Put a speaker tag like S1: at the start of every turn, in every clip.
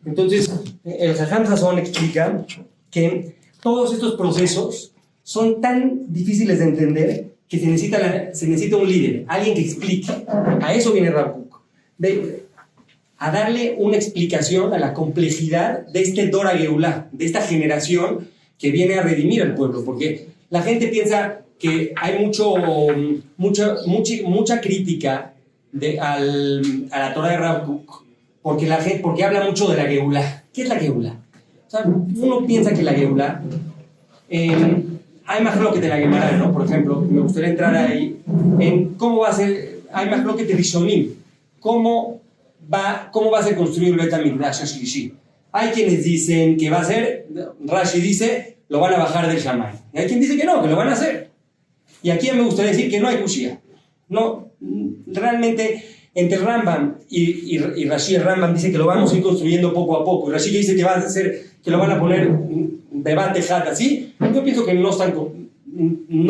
S1: Entonces, el Jajam Hasson explica que todos estos procesos son tan difíciles de entender que se necesita un líder, alguien que explique. A eso viene Rav Kook, a darle una explicación a la complejidad de este Dora Geulah, de esta generación que viene a redimir al pueblo, porque la gente piensa que hay mucha crítica a la Torah de Rav Kook, porque habla mucho de la Geulah. ¿Qué es la Geulah? O sea, uno piensa que la Geulah, hay más lo que te la Gemara, ¿no? Por ejemplo, me gustaría entrar ahí en cómo va a ser, hay más lo que te Rishonim, cómo va a ser construido el Bet HaMikdash Ashlishi. Hay quienes dicen que va a ser, Rashi dice, lo van a bajar del Shamay. Y hay quien dice que no, que lo van a hacer. Y aquí me gustaría decir que no hay Kushia. No, realmente, entre Rambam y Rashi, el Rambam dice que lo vamos a ir construyendo poco a poco. Y Rashi dice que va a ser, que lo van a poner debate hat así. Yo pienso que no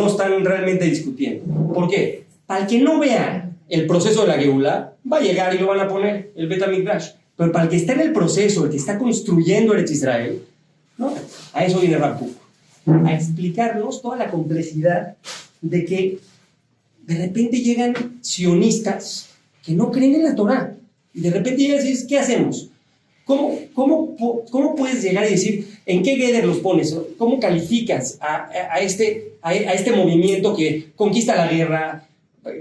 S1: están realmente discutiendo. ¿Por qué? Para el que no vea el proceso de la Geulah, va a llegar y lo van a poner, el Bet HaMikdash. Pero para el que está en el proceso, el que está construyendo Eretz Israel, ¿no? A eso viene Rav Kook, a explicarnos toda la complejidad de que de repente llegan sionistas que no creen en la Torah. Y de repente llegan y dicen, ¿qué hacemos? ¿Cómo puedes llegar y decir en qué Geder los pones? ¿Cómo calificas a este movimiento que conquista la guerra,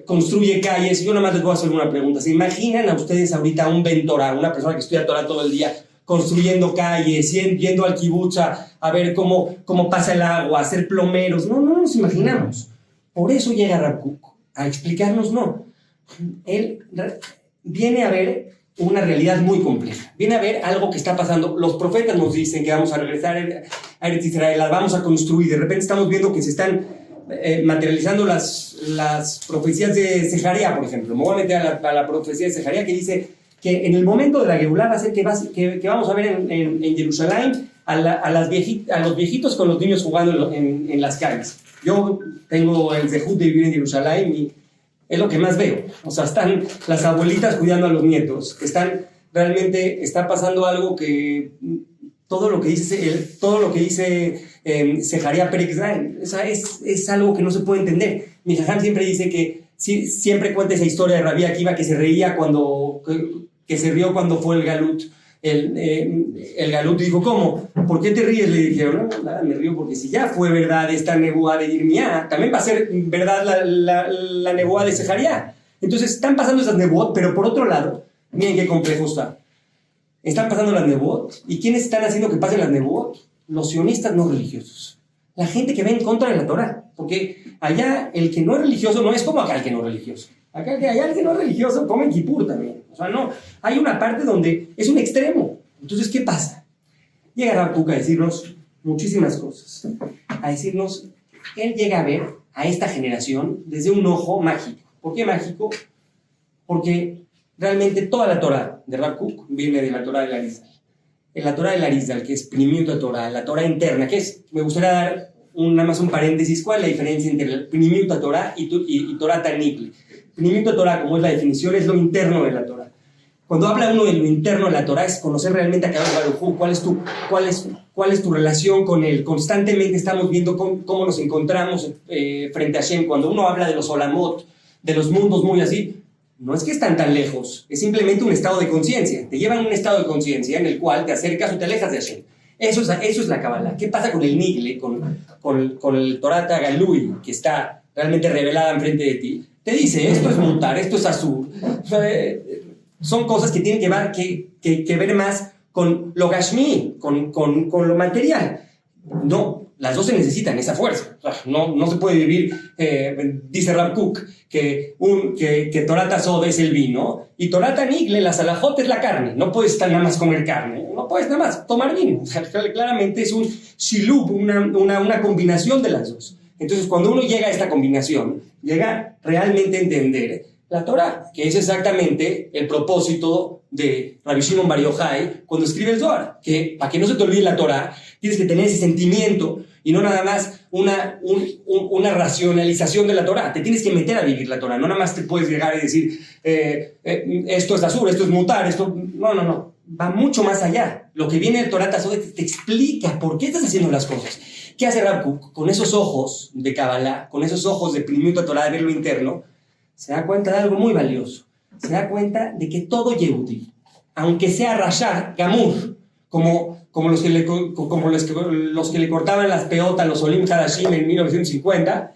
S1: construye calles? Yo nada más les voy a hacer una pregunta. ¿Se imaginan a ustedes ahorita un Ben Torah, una persona que estudia Torah todo el día, construyendo calles, yendo al kibutz a ver cómo pasa el agua, a ser plomeros? No nos imaginamos. Por eso llega Rav Kook a explicarnos, no. Él viene a ver una realidad muy compleja. Viene a ver algo que está pasando. Los profetas nos dicen que vamos a regresar a Eretz Israel, la vamos a construir. De repente estamos viendo que se están materializando las profecías de Sejaría, por ejemplo. Me voy a meter a la profecía de Sejaría que dice que en el momento de la Geulah va a ser que vamos a ver en Jerusalén a los viejitos con los niños jugando en las calles. Yo tengo el zehut de vivir en Jerusalén y es lo que más veo. O sea, están las abuelitas cuidando a los nietos. Está pasando algo que todo lo que dice Sejaría Perek Zayin, es algo que no se puede entender. Mi jajam siempre dice que siempre cuenta esa historia de Rabbi Akiva que se rió cuando fue el Galut. El Galut dijo, ¿cómo? ¿Por qué te ríes? Le dijeron, no, nada, me río porque si ya fue verdad esta nebuá de Yirmiyá, también va a ser verdad la nebuá de Sejaría. Entonces están pasando esas nebuot, pero por otro lado, miren qué complejo está. Están pasando las nebuot, ¿y quiénes están haciendo que pasen las nebuot? Los sionistas no religiosos. La gente que va en contra de la Torah. Porque allá el que no es religioso no es como acá el que no es religioso. Allá el que no es religioso come Kippur también. O sea, no, hay una parte donde es un extremo. Entonces, ¿qué pasa? Llega Rav Kook a decirnos muchísimas cosas. A decirnos, él llega a ver a esta generación desde un ojo mágico. ¿Por qué mágico? Porque realmente toda la Torah de Rav Kook viene de la Torah del Arizal. En la Torah del Arizal, que es Pnimiut Torah, la Torah interna, que es, me gustaría dar nada más un paréntesis, ¿cuál es la diferencia entre el Pnimiut Torah y Torah Tanitli? Pnimiut Torah, como es la definición, es lo interno de la Torah. Cuando habla uno de lo interno de la Torah es conocer realmente a Kadosh Baruj Hu, cuál es tu relación con él. Constantemente estamos viendo cómo nos encontramos frente a Hashem. Cuando uno habla de los olamot, de los mundos muy así, no es que están tan lejos, es simplemente un estado de conciencia. Te llevan a un estado de conciencia en el cual te acercas o te alejas de Hashem. Eso es la Kabbalah. ¿Qué pasa con el Nigle, con el Torah Tagalui, que está realmente revelada enfrente de ti? Te dice, esto es mutar, esto es azul. Son cosas que tienen que ver más con lo gashmi, con lo material. No, las dos se necesitan, esa fuerza. O sea, no se puede vivir, dice Rav Kook, que Torah Tasod es el vino, y Torah Tanigle, la salahot es la carne. No puedes nada más comer carne, no puedes nada más tomar vino. O sea, claramente es un shilub, una combinación de las dos. Entonces, cuando uno llega a esta combinación, llega realmente a entender la Torah, que es exactamente el propósito de Rabbi Shimon Bar Yochai cuando escribe el Zohar, que para que no se te olvide la Torah, tienes que tener ese sentimiento y no nada más una racionalización de la Torah. Te tienes que meter a vivir la Torah, no nada más te puedes llegar y decir esto es azul, esto es mutar, esto... No. va mucho más allá. Lo que viene del Torah Tasod te explica por qué estás haciendo las cosas. ¿Qué hace Rav Kook? Con esos ojos de Kabbalah, con esos ojos de Pnimiut Torah, de ver lo interno, se da cuenta de algo muy valioso. Se da cuenta de que todo Yehudi, aunque sea Rashar, Gamur, como los que le cortaban las peotas, los Olim Hadashim en 1950,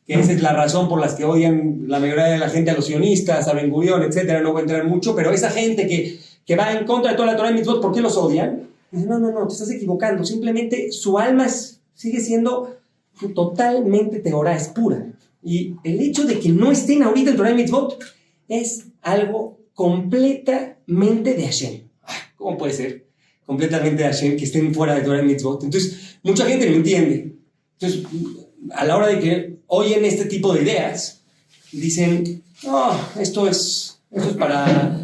S1: que esa es la razón por la que odian la mayoría de la gente a los sionistas, a Ben Gurión, etcétera, no voy a entrar mucho, pero esa gente que va en contra de toda la Torah y Mitzvot, ¿por qué los odian? Dicen, no, te estás equivocando, simplemente su alma sigue siendo totalmente teorá, es pura. Y el hecho de que no estén ahorita en Torah y Mitzvot es algo completamente de Hashem. ¿Cómo puede ser? Completamente de Hashem, que estén fuera de Torah y Mitzvot. Entonces, mucha gente no entiende. Entonces, a la hora de que oyen este tipo de ideas, dicen, no, esto es para...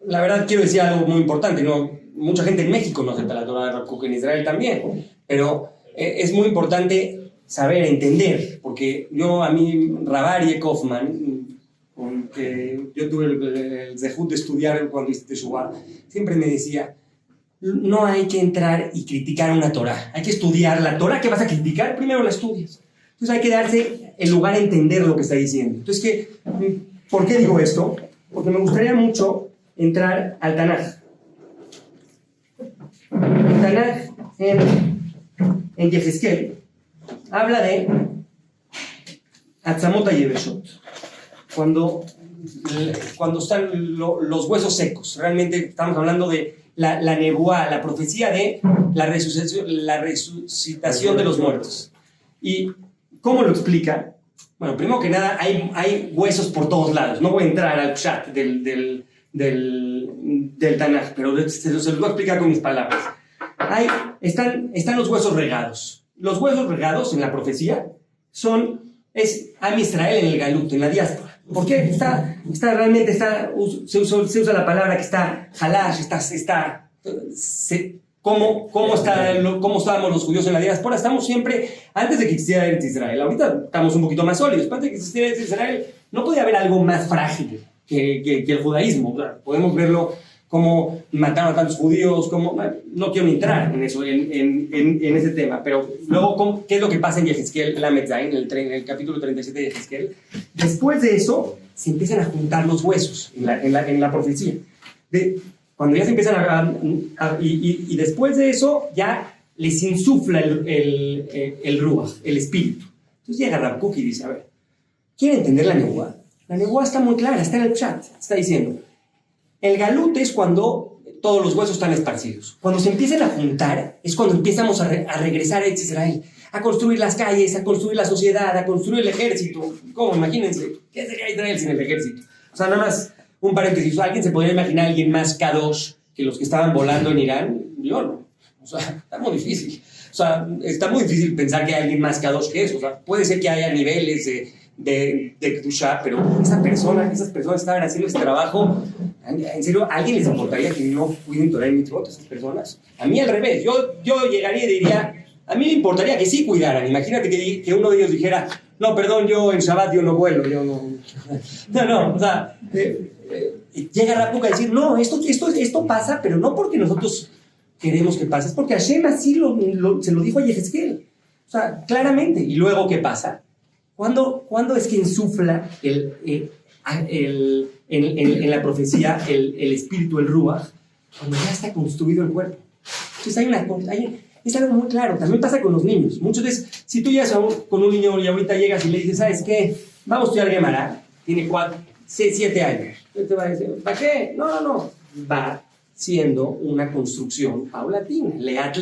S1: La verdad, quiero decir algo muy importante, ¿no? Mucha gente en México no acepta la Torah de Rav Kook, en Israel también, pero es muy importante saber, entender, porque a mí, Rav Aryeh Kaufman, con que yo tuve el zehut de estudiar cuando hice Teshuvah, siempre me decía, no hay que entrar y criticar una Torah, hay que estudiar la Torah que vas a criticar, primero la estudias. Entonces hay que darse el lugar a entender lo que está diciendo. Entonces, ¿por qué digo esto? Porque me gustaría mucho entrar al Tanaj. El Tanaj en Yehezkel habla de Atzamot Yeveshot, cuando están los huesos secos. Realmente estamos hablando de la nebuá, la profecía de la resucitación de los muertos. ¿Y cómo lo explica? Bueno, primero que nada, hay huesos por todos lados. No voy a entrar al chat del Tanaj, pero se los voy a explicar con mis palabras. Están los huesos regados. Los huesos regados en la profecía es Am Israel en el Galut, en la diáspora. ¿Por qué? Se usa la palabra que está halash, ¿cómo estábamos los judíos en la diáspora? Estamos siempre, antes de que existiera Eretz Israel, ahorita estamos un poquito más sólidos, antes de que existiera Eretz Israel, no podía haber algo más frágil que el judaísmo. Claro, podemos verlo como mataron a tantos judíos, no quiero entrar en eso, en ese tema, pero luego, ¿qué es lo que pasa en Yehezkel, Lamed Zayin, en el capítulo 37 de Yehezkel? Después de eso, se empiezan a juntar los huesos en la profecía. Cuando ya se empiezan y después de eso, ya les insufla el Ruach, el espíritu. Entonces llega Rav Kook y dice, a ver, ¿quieren entender la nebuá? La nebuá está muy clara, está en el chat, está diciendo, el galut es cuando todos los huesos están esparcidos. Cuando se empiezan a juntar, es cuando empezamos a regresar a Israel, a construir las calles, a construir la sociedad, a construir el ejército. ¿Cómo? Imagínense, ¿qué sería Israel sin el ejército? O sea, nada más un paréntesis, ¿alguien se podría imaginar a alguien más kadosh que los que estaban volando en Irán? Yo no. O sea, está muy difícil. O sea, está muy difícil pensar que hay alguien más kadosh que eso. O sea, puede ser que haya niveles de Kedushá, pero esas personas estaban haciendo ese trabajo. ¿En serio? ¿A alguien les importaría que no cuiden Torah y Mitzvot esas personas? A mí al revés. Yo llegaría y diría, a mí me importaría que sí cuidaran. Imagínate que uno de ellos dijera, no, perdón, yo en Shabbat yo no vuelo, yo no. No, o sea, llega Rav Kook a decir, no, esto pasa, pero no porque nosotros queremos que pase, es porque Hashem así se lo dijo a Yehezkel. O sea, claramente. ¿Y luego qué pasa? ¿Cuándo es que insufla en la profecía el espíritu, el Ruach? Cuando ya está construido el cuerpo. Entonces es algo muy claro. También pasa con los niños. Muchas veces, si tú llegas con un niño y ahorita llegas y le dices, ¿sabes qué? Vamos a estudiar Gemara. Tiene 7 años. Entonces te va a decir, ¿para qué? No. Va siendo una construcción paulatina. Leat.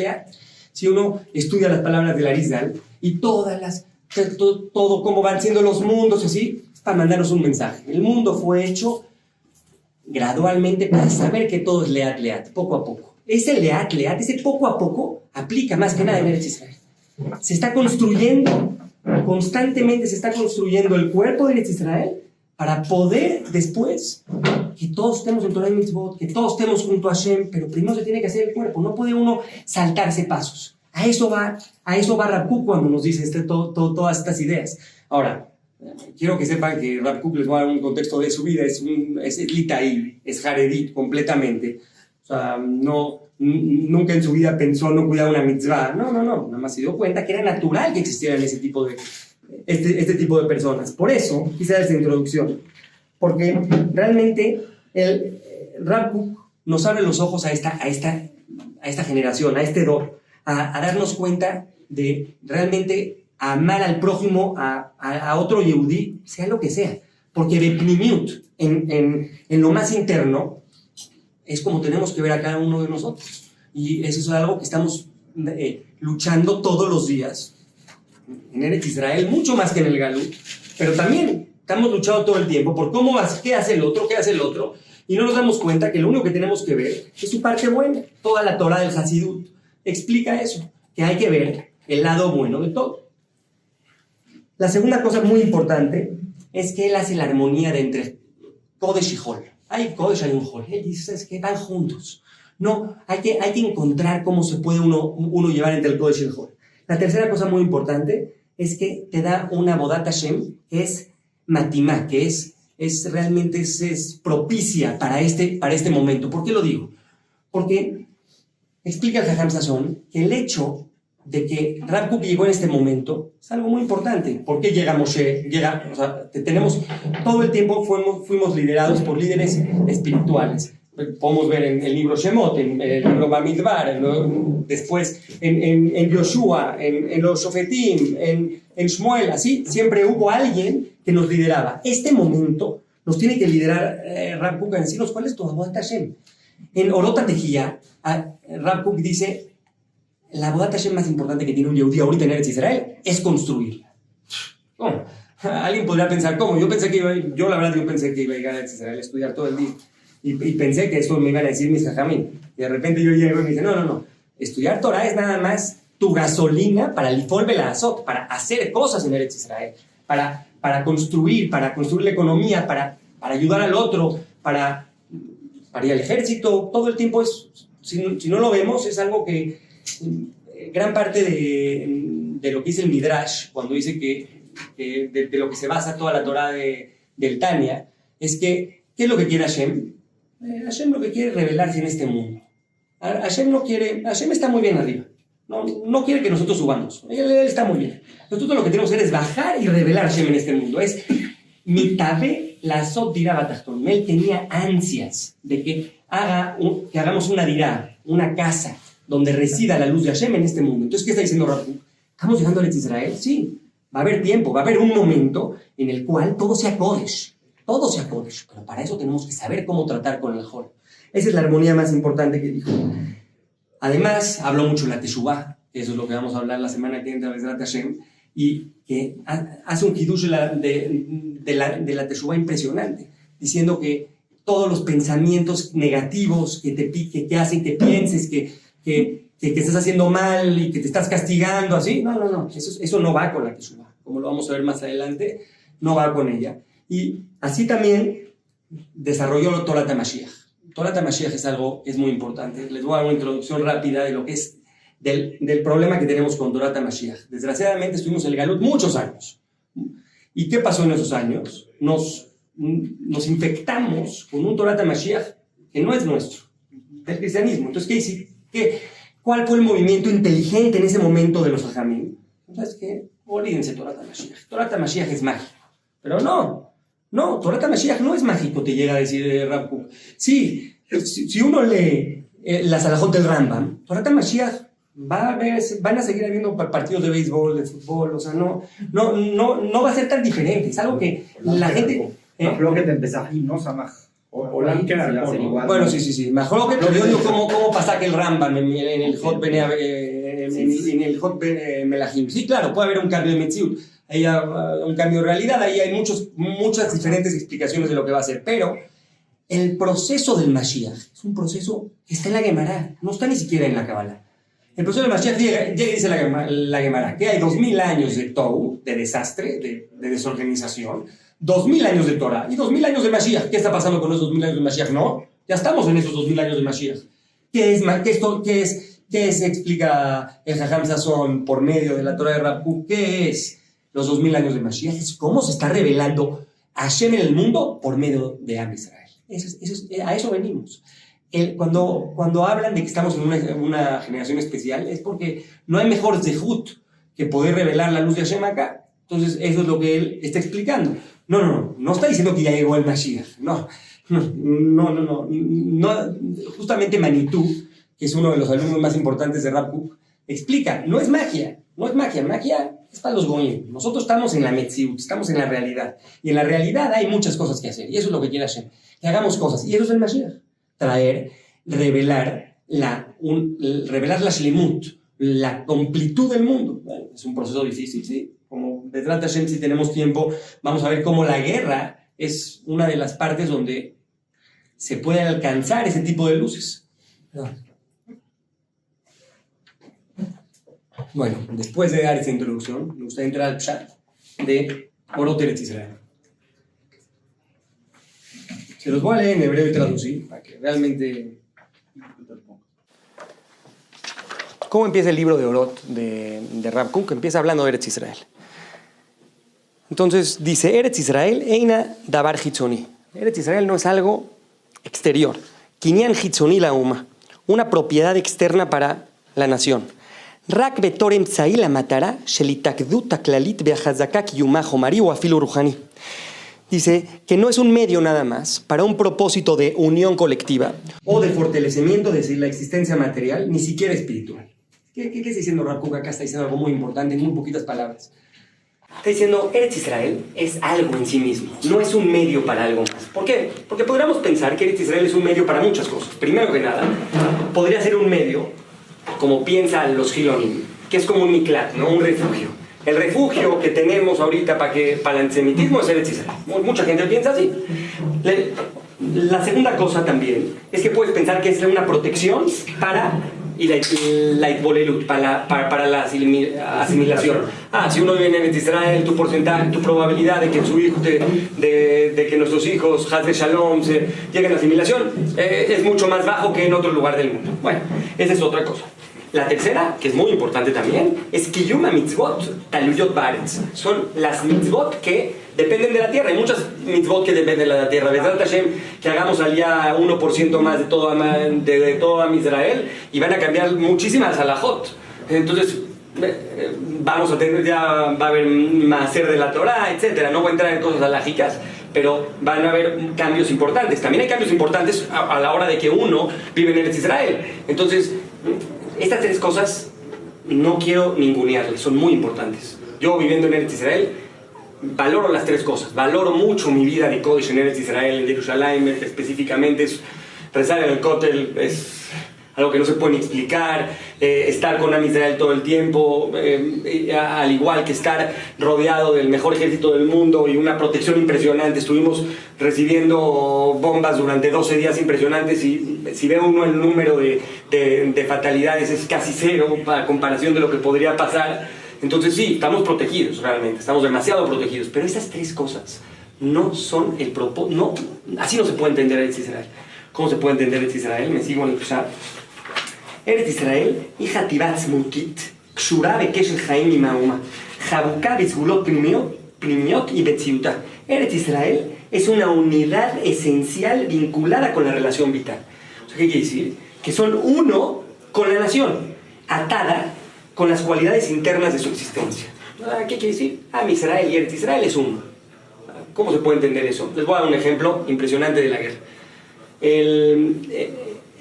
S1: Si uno estudia las palabras del Arizal y todo cómo van siendo los mundos, así, es para mandarnos un mensaje. El mundo fue hecho gradualmente para saber que todo es leat, poco a poco. Ese leat, ese poco a poco, aplica más que nada en Eretz Israel. Se está construyendo, constantemente se está construyendo el cuerpo de Eretz Israel para poder después que todos estemos en Torah y Mitzvot, que todos estemos junto a Hashem, pero primero se tiene que hacer el cuerpo. No puede uno saltarse pasos. A eso va Rav Kook cuando nos dice todas estas ideas. Ahora, quiero que sepan que Rav Kook, les voy a dar un contexto de su vida, es litaí, es haredí completamente. O sea, nunca en su vida pensó no cuidar una mitzvah. No, nada más se dio cuenta que era natural que existieran ese tipo de, este tipo de personas. Por eso quise dar esta introducción, porque realmente el Rav Kook nos abre los ojos a esta generación, a este dor, a darnos cuenta de realmente amar al prójimo, a otro yehudí, sea lo que sea. Porque de pnimiut, en lo más interno, es como tenemos que ver a cada uno de nosotros. Y eso es algo que estamos luchando todos los días en Eretz Israel, mucho más que en el Galut, pero también estamos luchando todo el tiempo por qué hace el otro, y no nos damos cuenta que lo único que tenemos que ver es su parte buena. Toda la Torah del Hasidut explica eso, que hay que ver el lado bueno de todo. La segunda cosa muy importante es que él hace la armonía de entre Kodesh y Hol. Hay Kodesh, hay un Hol. Él dice, ¿sabes qué? Van juntos. No, hay que encontrar cómo se puede uno llevar entre el Kodesh y el Hol. La tercera cosa muy importante es que te da una Bodat Hashem que es matimá, que es realmente es propicia para este momento. ¿Por qué lo digo? Porque explica el Jajam Sazón que el hecho de que Rav Kook llegó en este momento es algo muy importante. ¿Por qué llega Moshe? O sea, todo el tiempo fuimos liderados por líderes espirituales. Podemos ver en el libro Shemot, en el libro Bamidbar, después en Yoshua, en los Shofetim, en Shmuel, así, siempre hubo alguien que nos lideraba. Este momento nos tiene que liderar Rav Kook, a decirnos cuál es tu Avodat Hashem. En Orot Tejía, Rav Kook dice, la Avodat Hashem más importante que tiene un Yehudí ahorita en Eretz Israel es construirla. ¿Cómo? Alguien podría pensar, ¿cómo? Yo pensé que iba a llegar a Eretz Israel a estudiar todo el día. Y pensé que eso me iban a decir mis jajamín. Y de repente yo llego y me dicen, no. Estudiar Torah es nada más tu gasolina para lifol belazot, para hacer cosas en Eretz Israel, para construir la economía, para ayudar al otro, para ir al ejército. Todo el tiempo si no lo vemos, es algo que gran parte de lo que dice el Midrash, cuando dice que de lo que se basa toda la Torah del Tania, es que, ¿qué es lo que quiere Hashem? Hashem lo que quiere es revelarse en este mundo. Hashem está muy bien arriba. No quiere que nosotros subamos. Él está muy bien. Nosotros lo que tenemos que hacer es bajar y revelar a Hashem en este mundo. Es mitabe la sot dirá batachton. Él tenía ansias de que hagamos una dirá, una casa, donde resida la luz de Hashem en este mundo. Entonces, ¿qué está diciendo Rav Kook? ¿Estamos llegando a Israel? Sí. Va a haber tiempo, va a haber un momento en el cual todo sea Kodesh. Todo sea Kodesh, pero para eso tenemos que saber cómo tratar con el Hol. Esa es la armonía más importante que dijo. Además, habló mucho de la Teshuvah, que eso es lo que vamos a hablar la semana que entra, Bezrat Hashem, y que hace un hidush de la Teshuvah impresionante, diciendo que todos los pensamientos negativos que hacen que pienses que estás haciendo mal y que te estás castigando, así, no, eso no va con la Teshuvah, como lo vamos a ver más adelante, no va con ella. Y así también desarrolló Torah Mashiach. Torah Mashiach es muy importante. Les voy a dar una introducción rápida de lo que es del problema que tenemos con Torah Mashiach. Desgraciadamente estuvimos en el Galut muchos años. ¿Y qué pasó en esos años? Nos infectamos con un Torah Mashiach que no es nuestro, del cristianismo. Entonces, ¿cuál fue el movimiento inteligente en ese momento de los Jajamim? ¿Sabes qué? Olvídense Torah Mashiach. Torah Mashiach es mágico. Pero no, Torah Mashiach no es mágico, te llega a decir Rav Kook. Sí, si uno lee las alajot del Rambam, Torah Mashiach van a seguir habiendo partidos de béisbol, de fútbol, o sea, no va a ser tan diferente. Es algo que la gente...
S2: Mahloket en Pesajim, ¿no? Samaj.
S1: Bueno, sí. Mahloket, pero yo digo cómo pasa que el Rambam en el Hot Melahim. Sí, claro, puede haber un cambio de Metziut. Hay un cambio de realidad, ahí hay muchas diferentes explicaciones de lo que va a ser, pero el proceso del Mashiach es un proceso que está en la Gemara, no está ni siquiera en la Kabbalah. El proceso del Mashiach llega y dice la Gemara que hay 2000 años de Tohu, de desastre, de desorganización, 2000 años de Torah y 2000 años de Mashiach. ¿Qué está pasando con esos 2000 años de Mashiach? No, ya estamos en esos 2000 años de Mashiach. ¿Qué es? Explica el Jajam Sazón por medio de la Torah de Rav Kook. ¿Qué es? los 2000 años de Mashiach, es cómo se está revelando Hashem en el mundo por medio de Am Israel. A eso venimos. Cuando hablan de que estamos en una generación especial, es porque no hay mejor zehut que poder revelar la luz de Hashem acá. Entonces, eso es lo que él está explicando. No está diciendo que ya llegó el Mashiach. No. Justamente Manitú, que es uno de los alumnos más importantes de Rav Kook, explica, no es magia, magia es para los goyim. Nosotros estamos en la Metziut, estamos en la realidad. Y en la realidad hay muchas cosas que hacer. Y eso es lo que quiere Hashem, que hagamos cosas. Y eso es el Mashiach. Revelar la Shlemut, la completud del mundo. Bueno, es un proceso difícil, sí. Como detrás de Hashem, si tenemos tiempo, vamos a ver cómo la guerra es una de las partes donde se puede alcanzar ese tipo de luces. Bueno, después de dar esta introducción, me gustaría entrar al chat de Orot Eretz Israel. Se los voy a leer en hebreo y traducir para que realmente... ¿Cómo empieza el libro de Orot de Rav Kook? Empieza hablando de Eretz Israel. Entonces dice, Eretz Israel eina davar hitzoni. Eretz Israel no es algo exterior. Kinyan hitzoni la uma, una propiedad externa para la nación. Rak betor emtzai la matara shelitakdut aklalit beachazaka kiyuma jomari o afilu ruhani. Dice que no es un medio nada más para un propósito de unión colectiva o de fortalecimiento de la existencia material, ni siquiera espiritual. ¿Qué está diciendo Rav Kook acá? Está diciendo algo muy importante en muy poquitas palabras. Está diciendo, Eretz Israel es algo en sí mismo, no es un medio para algo más. ¿Por qué? Porque podríamos pensar que Eretz Israel es un medio para muchas cosas. Primero que nada, podría ser un medio, como piensan los Hilonim, que es como un miklat, ¿no? Un refugio. El refugio que tenemos ahorita para el antisemitismo es Eretz Israel. Mucha gente piensa así. La segunda cosa también es que puedes pensar que es una protección para... y la itbolelut, para la asimilación. Si uno vive en Eretz Israel, tu porcentaje, tu probabilidad de que de que nuestros hijos, Haz de Shalom, lleguen a la asimilación, es mucho más bajo que en otro lugar del mundo. Bueno, esa es otra cosa. La tercera, que es muy importante también, es Kiyum mitzvot taluyot baaretz. Son las mitzvot que dependen de la tierra. Hay muchas mitzvot que dependen de la tierra. Bezrat Hashem, que hagamos al día 1% más de todo Am Israel y van a cambiar muchísimas halajot. Entonces, vamos a tener va a haber maaser de la Torah, etc. No voy a entrar en cosas halajicas, pero van a haber cambios importantes. También hay cambios importantes a la hora de que uno vive en Eretz Israel. Entonces, estas tres cosas no quiero ningunearles, son muy importantes. Yo viviendo en Eretz Israel valoro las tres cosas. Valoro mucho mi vida de Kodesh en Eretz Israel, en Jerusalén específicamente. Es rezar en el Kotel, es algo que no se puede ni explicar. Estar con Am Israel todo el tiempo, al igual que estar rodeado del mejor ejército del mundo y una protección impresionante. Estuvimos recibiendo bombas durante 12 días impresionantes y si ve uno el número de fatalidades es casi cero a comparación de lo que podría pasar. Entonces sí, estamos protegidos realmente, estamos demasiado protegidos, pero esas tres cosas no son el propósito. Así no se puede entender Eretz Israel. ¿Cómo se puede entender Eretz Israel? Me sigo en el chat. Eretz Israel היא חטיבה עצמותית, קשורה בקשר חיים עם האומה, חבוקה בסגולות פנימיות y beziuta. Eretz Israel es una unidad esencial vinculada con la relación vital. O sea, ¿qué quiere decir? Que son uno con la nación, atada con las cualidades internas de su existencia. ¿Qué quiere decir? Am Israel y Eretz Israel es uno. ¿Cómo se puede entender eso? Les voy a dar un ejemplo impresionante de la guerra.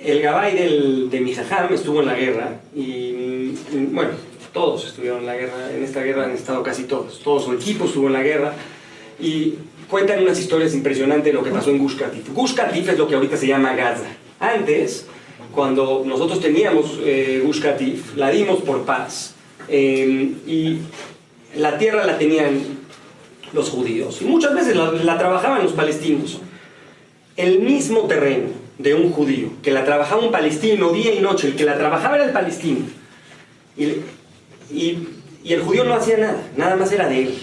S1: El Gabay de mi jajam estuvo en la guerra y bueno, todos estuvieron en la guerra. En esta guerra han estado casi todos. Todo su equipo estuvo en la guerra y cuentan unas historias impresionantes de lo que pasó en Gush Katif. Gush Katif es lo que ahorita se llama Gaza. Antes, cuando nosotros teníamos Gush Katif, la dimos por paz y la tierra la tenían los judíos y muchas veces la trabajaban los palestinos. El mismo terreno de un judío, que la trabajaba un palestino día y noche, el que la trabajaba era el palestino y el judío no hacía nada más era de él.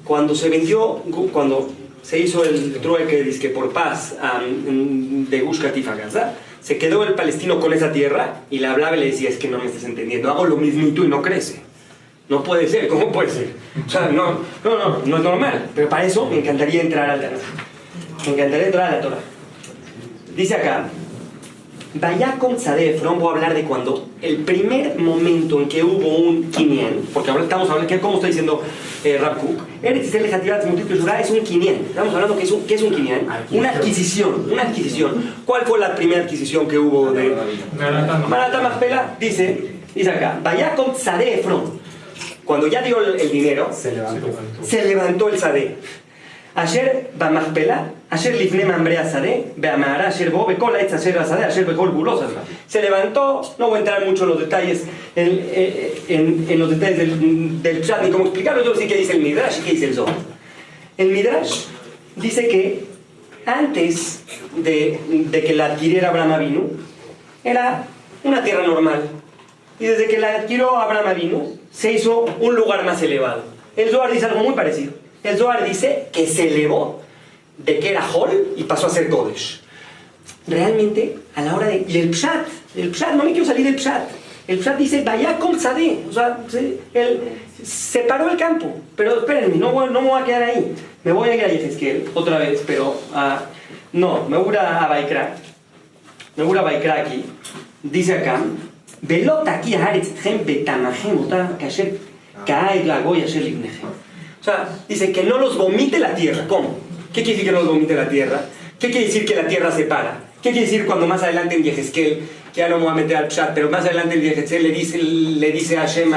S1: Cuando se vendió, cuando se hizo el trueque dizque por paz de Gush Katif a Gaza, se quedó el palestino con esa tierra y le hablaba y le decía, es que no me estás entendiendo, hago lo mismito y no crece. No puede ser, ¿cómo puede ser? O sea, no es normal. Pero para eso me encantaría entrar al Tanaj. Me encantaría entrar a la Torah. Dice acá, Vayakom Tzadeh Efrón, voy a hablar de cuando el primer momento en que hubo un kinyan, porque ahora estamos hablando, ¿cómo está diciendo Rav Kook? Eretz Yisrael Lejativat Multitud Yudá es un kinyan. Estamos hablando que ¿qué es un kinyan? Una adquisición. ¿Cuál fue la primera adquisición que hubo de Marat Machpelah? Dice acá, Vayakom Tzadeh Efrón. Cuando ya dio el dinero, se levantó el Tzadeh. Ayer Bamachpelah, ayer Lifne Mambrea Tzadeh, Beamara, ayer Bo, Bekol, Aetz, ayer Tzadeh, ayer Bekol Bulosa. Se levantó, no voy a entrar mucho en los detalles, en los detalles del Pshat, ni cómo explicarlo, yo sé qué dice el Midrash y qué dice el Zohar. El Midrash dice que antes de que la adquiriera Abraham Avinu, era una tierra normal. Y desde que la adquirió Abraham Avinu, se hizo un lugar más elevado. El Zohar dice algo muy parecido. El Zohar dice que se elevó de que era Hol y pasó a ser Kodesh. Realmente, a la hora de... Y el Pshat, no me quiero salir del Pshat. El Pshat dice, Vayakom Tzadeh. O sea, él separó el campo. Pero espérenme, no me voy a quedar ahí. Me voy a ir a Yehezkel otra vez, pero... no, me voy a Baikra. Me voy a Baikra aquí. Dice acá, Velot aquí haaretzetchem betamahem ota kasher kaed lagoy asher libnechem. O sea, dice que no los vomite la tierra. ¿Cómo? ¿Qué quiere decir que no los vomite la tierra? ¿Qué quiere decir que la tierra se para? ¿Qué quiere decir cuando más adelante en Yehezkel, que ya no me voy a meter al Pshat, pero más adelante en Yehezkel le dice a Hashem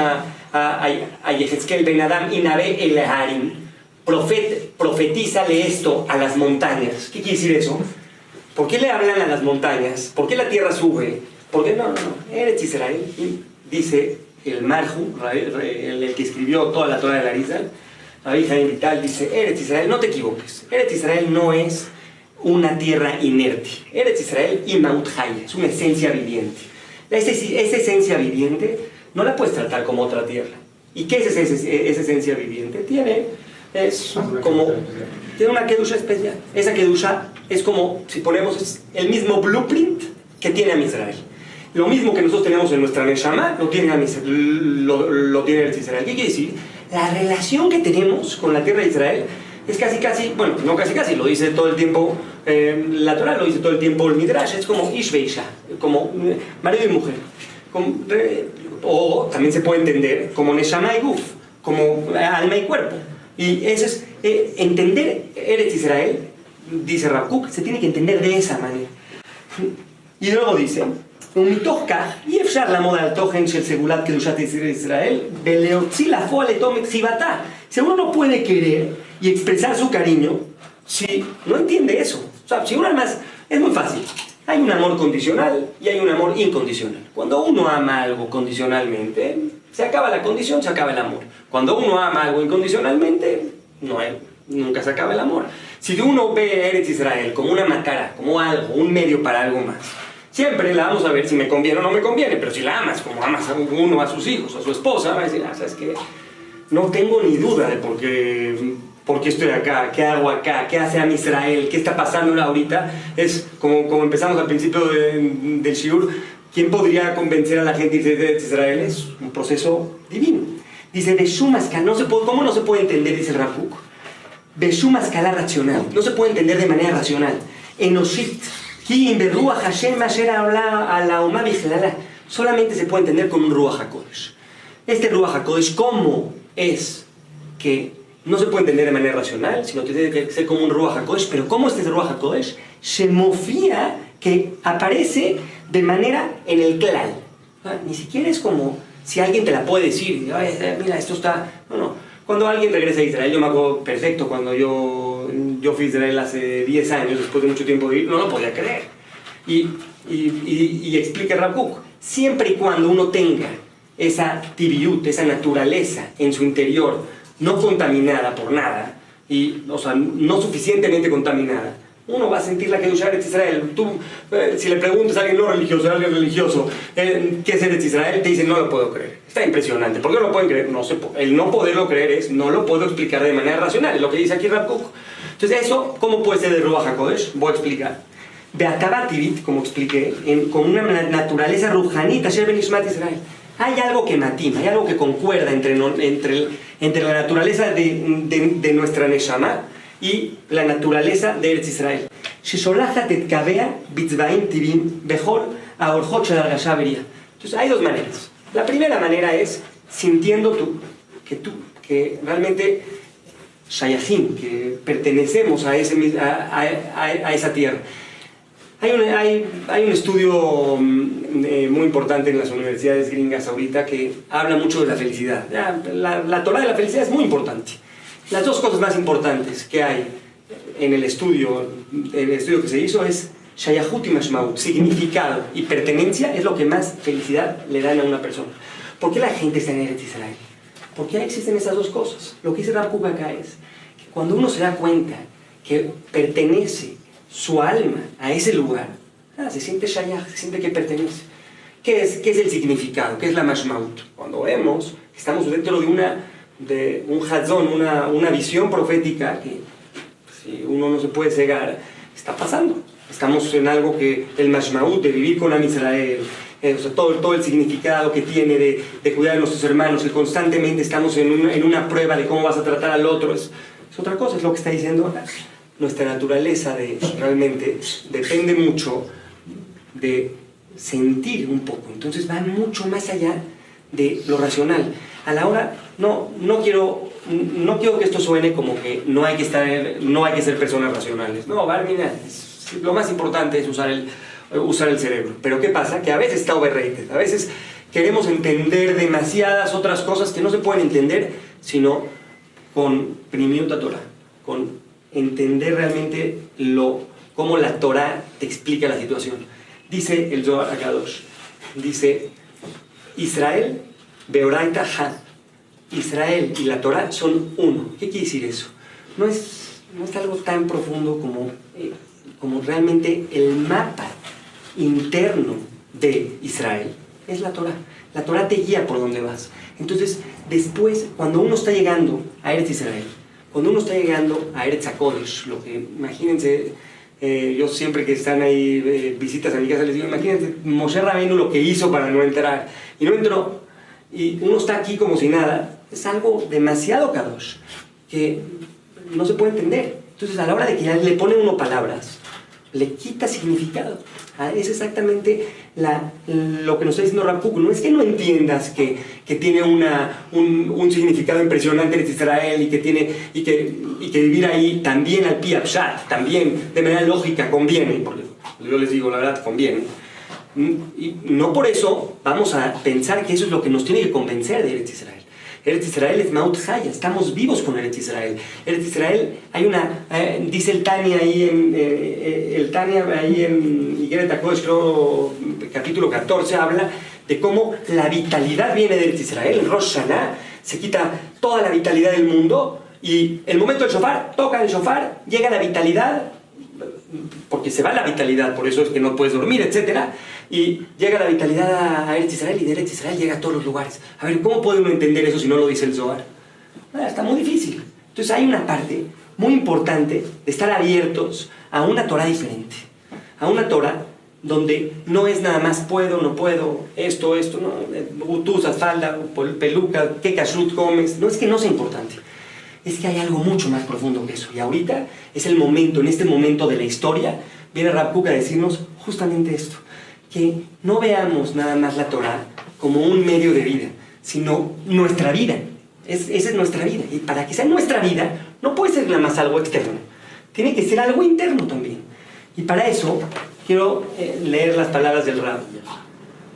S1: a Yehezkel ben Adam Inabe el Harim, profetízale esto a las montañas. ¿Qué quiere decir eso? ¿Por qué le hablan a las montañas? ¿Por qué la tierra sube? ¿Por qué no? Eretz Israel, dice el Marju, el que escribió toda la Torah de la Arizal, Rabbi Jaim Vital, dice, Eretz Israel, no te equivoques, Eretz Israel no es una tierra inerte. Eretz Israel Imaut Hayah, es una esencia viviente. Esa esencia viviente no la puedes tratar como otra tierra. ¿Y qué es esa esencia viviente? Tiene una kedusha especial. Esa kedusha es como, si ponemos, es el mismo blueprint que tiene a Israel. Lo mismo que nosotros tenemos en nuestra Neshama, lo tiene Eretz Israel. ¿Qué quiere decir? La relación que tenemos con la tierra de Israel es casi, bueno, no casi, lo dice todo el tiempo, la Torah lo dice todo el tiempo, el Midrash, es como Ish veisha, como marido y mujer. O también se puede entender como Neshama y Guf, como alma y cuerpo. Y eso es, entender Eretz Israel, dice Rav Kook, se tiene que entender de esa manera. Y luego dice, ומתוך כך אי אפשר לעמוד על תוכן של סגולת קדושת ישראל ולהוציא לפועל את עומק חיבתה. Si uno no puede querer y expresar su cariño si no entiende eso. O sea, si uno además, es muy fácil. Hay un amor condicional y hay un amor incondicional. Cuando uno ama algo condicionalmente, se acaba la condición, se acaba el amor. Cuando uno ama algo incondicionalmente, nunca se acaba el amor. Si uno ve a Eretz Israel como una macara, como algo, un medio para algo más, siempre la vamos a ver si me conviene o no me conviene, pero si la amas como amas a uno, a sus hijos, a su esposa, va a decir, ¿sabes qué? No tengo ni duda de por qué estoy acá, qué hago acá, qué hace a Israel, qué está pasando ahorita. Es como empezamos al principio del Shiur, ¿quién podría convencer a la gente de Israel? Es un proceso divino. Dice, ¿cómo no se puede entender? Dice el Rav Kook. Beshum escala racional, no se puede entender de manera racional. Enoshit. Solamente se puede entender con un Ruach HaKodesh. Este Ruach HaKodesh, ¿cómo es que no se puede entender de manera racional, sino que tiene que ser como un Ruach HaKodesh? Pero ¿cómo es este Ruach HaKodesh? Shemofía, que aparece de manera en el klal. Ni siquiera es como si alguien te la puede decir, mira, esto está... No. Cuando alguien regresa a Israel, yo me acuerdo perfecto cuando yo fui a Israel hace 10 años, después de mucho tiempo de ir, no lo podía creer. Y explica Rav Kook, siempre y cuando uno tenga esa tibiut, esa naturaleza en su interior, no contaminada por nada, o sea, no suficientemente contaminada, uno va a sentir la Kedusha de Israel. Tú, si le preguntas a alguien no religioso, a alguien religioso, ¿qué es Eretz Israel? Te dice, no lo puedo creer. Está impresionante. ¿Por qué no lo pueden creer? El no poderlo creer es, no lo puedo explicar de manera racional. Es lo que dice aquí Rav Kook. Entonces, eso, ¿cómo puede ser de Ruach HaKodesh? Voy a explicar. Be'atava tivit, como expliqué, con una naturaleza rujanita, Asher ben Ishmat Israel. hay algo que matima, hay algo que concuerda entre la naturaleza de nuestra Neshama y la naturaleza de Eretz Israel. Entonces hay dos maneras. La primera manera es sintiendo que realmente Shayachim, que pertenecemos a esa tierra. Hay un estudio muy importante en las universidades gringas ahorita que habla mucho de la felicidad. La Torah de la felicidad es muy importante. Las dos cosas más importantes que hay en el estudio que se hizo es Shayahut y Mashmaut, significado y pertenencia es lo que más felicidad le dan a una persona. ¿Por qué la gente está en Eretz Israel? ¿Por qué existen esas dos cosas? Lo que dice Rav Kook acá es que cuando uno se da cuenta que pertenece su alma a ese lugar, se siente shayach, se siente que pertenece. ¿Qué es el significado? ¿Qué es la mashmaut? Cuando vemos que estamos dentro de un hazón, una visión profética que si uno no se puede cegar, está pasando. Estamos en algo que el mashmaut de vivir con Am Israel, o sea, todo el significado que tiene de cuidar de nuestros hermanos, que constantemente estamos en una prueba de cómo vas a tratar al otro, es otra cosa, es lo que está diciendo acá. Nuestra naturaleza realmente depende mucho de sentir un poco, entonces va mucho más allá de lo racional. A la hora, no quiero que esto suene como que no hay que ser personas racionales. No, Barmina, lo más importante es usar el cerebro. Pero ¿qué pasa? Que a veces está overrated, a veces queremos entender demasiadas otras cosas que no se pueden entender sino con Primiut Torah, con entender realmente cómo la Torah te explica la situación. Dice el Zohar HaKadosh, dice Israel Beoraita Ha, Israel y la Torah son uno. ¿Qué quiere decir eso? No es algo tan profundo como realmente el mapa interno de Israel es la Torah. La Torah te guía por donde vas. Entonces, después, cuando uno está llegando a Eretz Israel, cuando uno está llegando a Eretz HaKodesh, lo que, imagínense, yo siempre que están ahí visitas a mi casa les digo, imagínense Moshe Rabbeinu lo que hizo para no entrar, y no entró, y uno está aquí como si nada, es algo demasiado kadosh, que no se puede entender. Entonces a la hora de que ya le pone uno palabras, le quita significado. Es exactamente lo que nos está diciendo Rav Kook. No es que no entiendas que tiene un significado impresionante en Israel y que vivir ahí también al pi pshat, también de manera lógica conviene, porque yo les digo la verdad, conviene. Y no por eso vamos a pensar que eso es lo que nos tiene que convencer de Eretz Israel. Eretz Israel es Maut Chaya, estamos vivos con Eretz Israel. Eretz Israel, hay dice el Tania ahí en Igeret HaKodesh, creo, capítulo 14, habla de cómo la vitalidad viene de Eretz Israel. En Rosh Hashanah se quita toda la vitalidad del mundo y el momento del shofar, toca el shofar, llega la vitalidad, porque se va la vitalidad, por eso es que no puedes dormir, etc. Y llega la vitalidad a Eretz Israel y de Eretz Israel llega a todos los lugares. A ver, ¿cómo puede uno entender eso si no lo dice el Zohar? Está muy difícil. Entonces hay una parte muy importante de estar abiertos a una Torah diferente, a una Torah donde no es nada más puedo, no puedo, esto, no, tú usas falda, peluca, qué kashrut comes. No es que no sea importante, es que hay algo mucho más profundo que eso. Y ahorita es el momento, en este momento de la historia, viene Rav Kook a decirnos justamente esto, que no veamos nada más la Torah como un medio de vida, sino nuestra vida. Esa es nuestra vida. Y para que sea nuestra vida, no puede ser nada más algo externo. Tiene que ser algo interno también. Y para eso, quiero leer las palabras del Rab.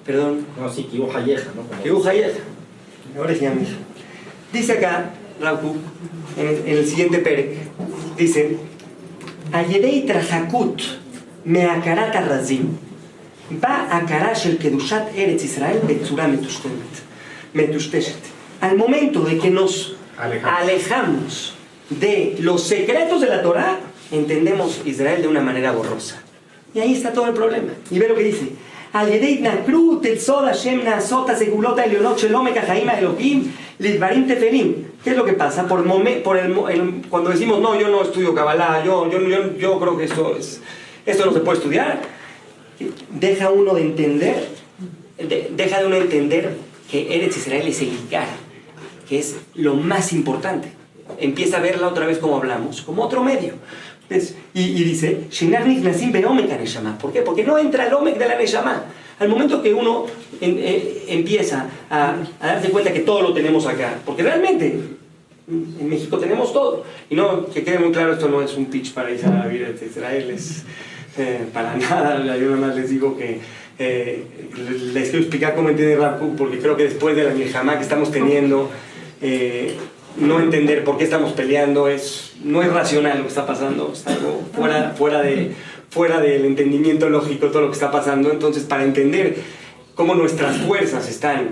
S1: Perdón.
S2: No, sí, Kibu Hayeja, ¿no?
S1: Kibu Hayeja. Ahora sí, amigos. Dice acá, Rav Kook, en el siguiente perek, dice, Ayedei trahakut meakarat arrazim, va הכרה של קדושת ארץ ישראל בצורה מטושטשת. Al momento de que nos alejamos de los secretos de la Torah, entendemos Israel de una manera borrosa. Y ahí está todo el problema. Y ve lo que dice. על ידי התנכרות אל סוד השם נעשות הסגולות העליונות של עומק החיים האלוקים לדברים טפלים. ¿Qué es lo que pasa? Cuando decimos, no, yo no estudio Kabbalah, yo creo que esto no se puede estudiar, deja de uno entender que Eretz Israel es el Ikar, que es lo más importante. Empieza a verla otra vez como hablamos, como otro medio. Y dice, Shenar Nichnasim be'omek haneshama. ¿Por qué? Porque no entra el omek de la neshama. Al momento que uno empieza a darse cuenta que todo lo tenemos acá, porque realmente en México tenemos todo. Y no, que quede muy claro, esto no es un pitch para Israel, es para nada. Yo nada más les digo que les quiero explicar cómo entiende Rav Kook, porque creo que después de la milhamá que estamos teniendo, no entender por qué estamos peleando no es racional lo que está pasando, está algo fuera del entendimiento lógico todo lo que está pasando. Entonces, para entender cómo nuestras fuerzas están